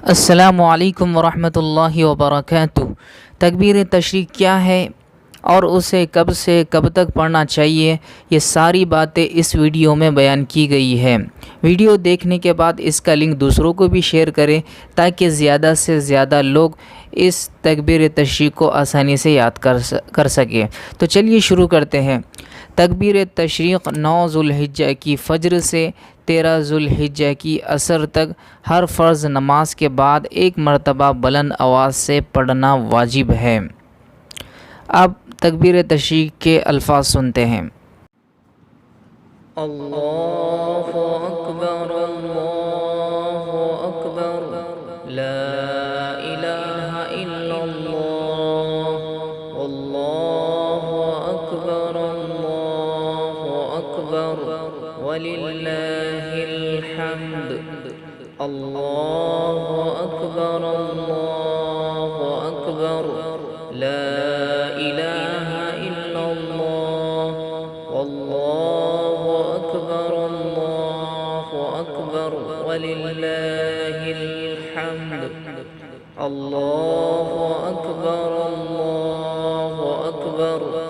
السلام علیکم ورحمۃ اللہ وبرکاتہ۔ تکبیر تشریق کیا ہے اور اسے کب سے کب تک پڑھنا چاہیے، یہ ساری باتیں اس ویڈیو میں بیان کی گئی ہے۔ ویڈیو دیکھنے کے بعد اس کا لنک دوسروں کو بھی شیئر کریں تاکہ زیادہ سے زیادہ لوگ اس تکبیر تشریق کو آسانی سے یاد کر سکیں۔ تو چلیے شروع کرتے ہیں۔ تکبیر تشریق 9 ذوالحجہ کی فجر سے 13 ذوالحجہ کی عصر تک ہر فرض نماز کے بعد ایک مرتبہ بلند آواز سے پڑھنا واجب ہے۔ اب تکبیر تشریق کے الفاظ سنتے ہیں۔ اللہ اکبر، اللہ اکبر، لا الہ الا اللہ، اللہ اکبر، اللہ اکبر، وللہ الحمد، اللہ اکبر، اللہ اکبر، لا الہ الا اللہ، واللہ اکبر، اللہ اکبر، وللہ الحمد، اللہ اکبر، اللہ اکبر،